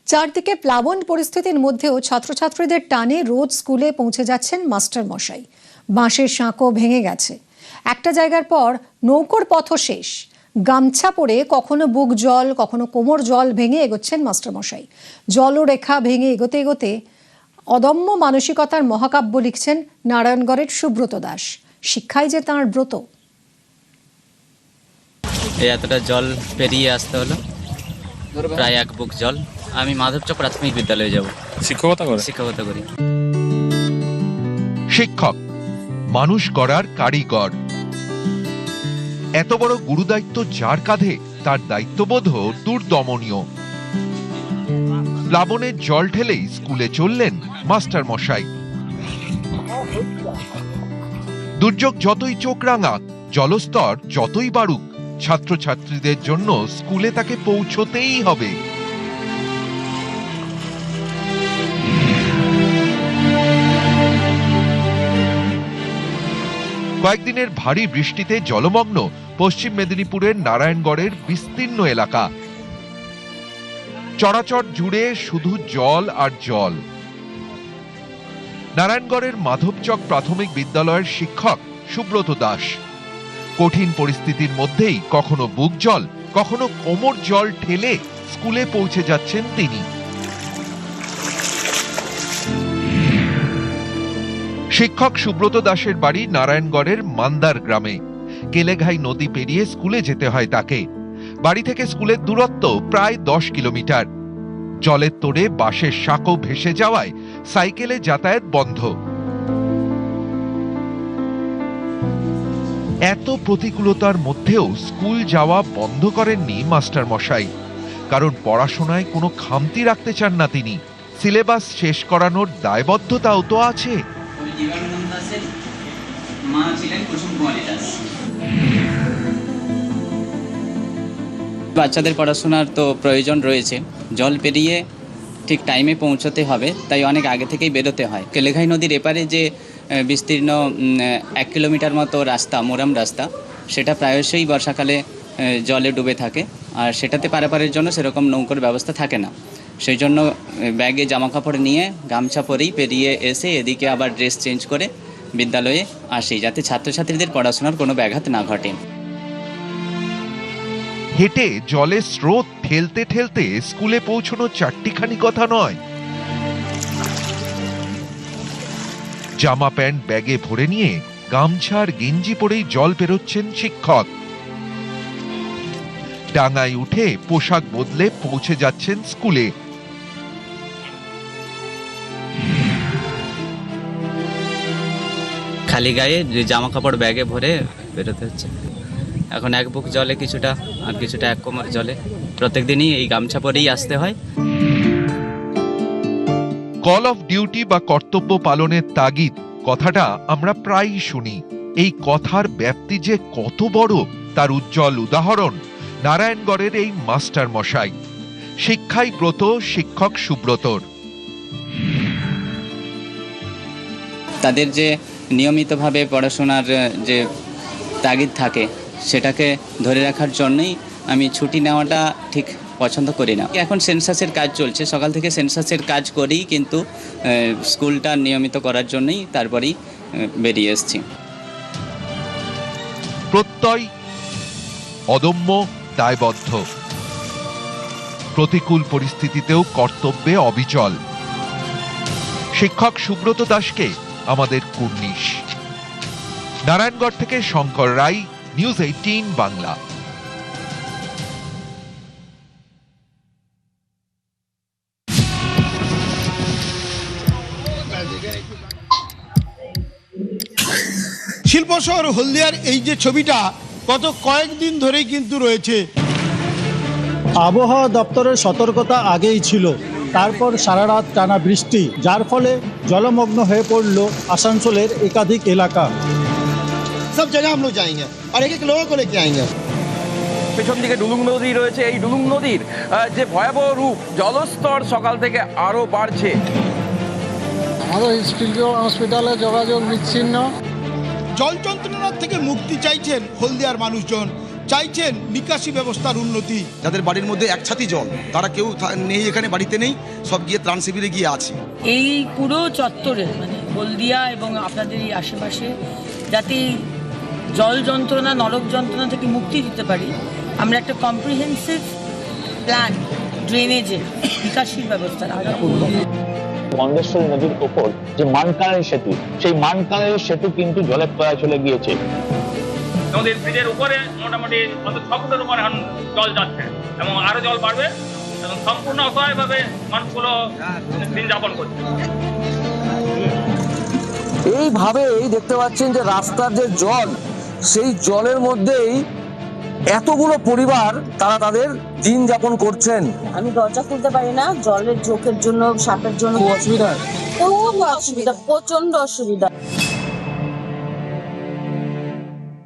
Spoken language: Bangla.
চারদিকে প্লাবন পরিস্থিতির মধ্যেও ছাত্রছাত্রীদের টানে রোজ স্কুলে পৌঁছে যাচ্ছেন মাস্টার মশাই। বাঁশের সাঁকো ভেঙে গেছে, একটা জায়গার পর নৌকোর পথ শেষ। গামছা পরে কখনো বুক জল, কখনো কোমর জল ভেঙে এগোচ্ছেন মাস্টার মশাই। জলরেখা ভেঙে এগোতে এগোতে অদম্য মানসিকতার মহাকাব্য লিখছেন নারায়ণগড়ের সুব্রত দাস। শিক্ষাই যে তাঁর ব্রত। এতটা জল পেরিয়ে আসতে হলো, প্রায় এক বুক জল। আমি মাধবচক প্রাথমিক বিদ্যালয়ে যাব, শিক্ষকতা করি। শিক্ষক মানুষ গড়ার কারিগর। এত বড় গুরুদায়িত্ব যার কাঁধে, তার দায়িত্ববোধও দুর্দমনীয়। প্লাবনের জল ঠেলেই স্কুলে চললেন মাস্টার মশাই। দুর্যোগ যতই চোখ রাঙাক, জলস্তর যতই বাড়ুক, ছাত্রছাত্রীদের জন্য স্কুলে তাকে পৌঁছতেই হবে। কয়েকদিনের ভারী বৃষ্টিতে জলমগ্ন পশ্চিম মেদিনীপুরের নারায়ণগড়ের বিস্তীর্ণ এলাকা। চরাচর জুড়ে শুধু জল আর জল। নারায়ণগড়ের মাধবচক প্রাথমিক বিদ্যালয়ের শিক্ষক সুব্রত দাস। কঠিন পরিস্থিতির মধ্যেই কখনো বুক জল, কখনো কোমর জল ঠেলে স্কুলে পৌঁছে যাচ্ছেন তিনি। শিক্ষক সুব্রত দাসের বাড়ি নারায়ণগড়ের মান্দার গ্রামে। কেলেঘাই নদী পেরিয়ে স্কুলে যেতে হয় তাকে। বাড়ি থেকে স্কুলের দূরত্ব প্রায় 10 কিলোমিটার। জলের তোড়ে বাঁশের সাঁকো ভেসে যাওয়ায় সাইকেলে যাতায়াত বন্ধ। এত প্রতিকূলতার মধ্যেও স্কুল যাওয়া বন্ধ করেননি মাস্টার মশাই, কারণ পড়াশোনায় কোনো খামতি রাখতে চান না তিনি। সিলেবাস শেষ করানোর দায়বদ্ধতাও তো আছে। বাচ্চাদের পড়াশোনার তো প্রয়োজন রয়েছে, জল পেরিয়ে ঠিক টাইমে পৌঁছতে হবে, তাই অনেক আগে থেকেই বেরোতে হয়। কেলেঘাই নদীর এপারে যে বিস্তীর্ণ 1 কিলোমিটার মতো রাস্তা, মোরাম রাস্তা, সেটা প্রায়শই বর্ষাকালে জলে ডুবে থাকে, আর সেটাতে পারাপারের জন্য সেরকম নৌকোর ব্যবস্থা থাকে না। সেই জন্য ব্যাগে জামাকাপড় নিয়ে গামছা পরেই পেরিয়ে এসে এদিকে আবার ড্রেস চেঞ্জ করে বিদ্যালয়ে আসি, যাতে ছাত্রছাত্রীদের পড়াশোনার কোনো ব্যাঘাত না ঘটে। হেঁটে জলের স্রোত ঠেলতে ঠেলতে স্কুলে পৌঁছানো চারটিখানি কথা নয়। জামা প্যান্ট ব্যাগে ভরে নিয়ে গামছার গেঞ্জি পরেই জল পেরোচ্ছেন শিক্ষক। ডাঙায় উঠে পোশাক বদলে পৌঁছে যাচ্ছেন স্কুলে। খালি গায়ে জামা কাপড় ব্যাগে ভরে বেরোতে হচ্ছে। এখন এক বুক জলে কিছুটা, আর কিছুটা এক কোমর জলে। প্রত্যেক দিনই এই গামছা পরেই আসতে হয়। কল অফ ডিউটি বা কর্তব্য পালনের তাগিদ কথাটা আমরা প্রায়ই শুনি। এই কথার ব্যাপ্তি যে কত বড়, তার উজ্জ্বল উদাহরণ নারায়ণগড়ের এই মাস্টার মশাই। শিক্ষাই ব্রত শিক্ষক সুব্রতর। তাদের যে নিয়মিতভাবে পড়াশোনার যে তাগিদ থাকে, সেটাকে ধরে রাখার জন্যই আমি ছুটি নেওয়াটা ঠিক পছন্দ করি না। এখন সেন্সাসের কাজ চলছে, সকাল থেকে সেন্সাসের কাজ করি, কিন্তু স্কুলটা নিয়মিত করার জন্যই তারপরেই বেরিয়ে এসেছি। প্রত্যয় অদম্য, দায়বদ্ধ। প্রতিকূল পরিস্থিতিতেও কর্তব্যে অবিচল। শিক্ষক সুব্রত দাসকে আমাদের কুর্নিশ। নারায়ণগড় থেকে শঙ্কর রায়, নিউজ 18 বাংলা। শিল্প শহর হলদিয়ার এই যে ছবিটা গত কয়েকদিন ধরেই কিন্তু রয়েছে। আবহাওয়া দপ্তরের সতর্কতা আগেই ছিল, তারপর সারা রাত টানা বৃষ্টি, যার ফলে জলমগ্ন হয়ে পড়ল আসানসোলের একাধিক এলাকা। সব জায়গা আমরা যাएंगे আর এক এক লোক করে লেকে आएंगे। পেছন দিকে ডুলুং নদী রয়েছে। এই ডুলুং নদীর যে ভয়াবহ রূপ, জলস্তর সকাল থেকে আরো বাড়ছে। আমাদের হসপিটালে যোগাযোগ বিচ্ছিন্ন। জল যন্ত্রণার থেকে মুক্তি চাইছেন হলদিয়ার মানুষজন। চাইছেন নিকাশি ব্যবস্থার উন্নতি। যাদের বাড়ির মধ্যে এক ছাতি জল, তারা কেউ নেই, এখানে বাড়িতে নেই, সব গিয়ে ত্রাণ শিবিরে গিয়ে আছে। এই পুরো চত্বরে মানে হলদিয়া এবং আপনাদের এই আশেপাশে যাতে জল যন্ত্রণা, নরক যন্ত্রণা থেকে মুক্তি দিতে পারি, আমরা একটা কম্প্রিহেন্সিভ প্ল্যান ড্রেনেজের বিকাশের ব্যবস্থা রাখা করব। মন্দেশ্বরী নদীর ওপর যে মানকানের সেতু, সেই মানকানের সেতু কিন্তু জলের তলায় চলে গিয়েছে। নদীর ব্রিজের উপরে মোটামুটি 6 ফুটের উপরে এখন জল যাচ্ছে এবং আরো জল বাড়বে এবং সম্পূর্ণ অসহায়ভাবে মানুষগুলো দিন যাপন করছে। এইভাবেই দেখতে পাচ্ছেন যে রাস্তার যে জল, সেই জলের মধ্যেই এতগুলো পরিবার তারা তাদের দিন যাপন করছেন। আমি দরজা খুলতে পারি না, জলের ঝোঁকের জন্য, সাপের জন্য অসুবিধা, খুব অসুবিধা, প্রচন্ড অসুবিধা।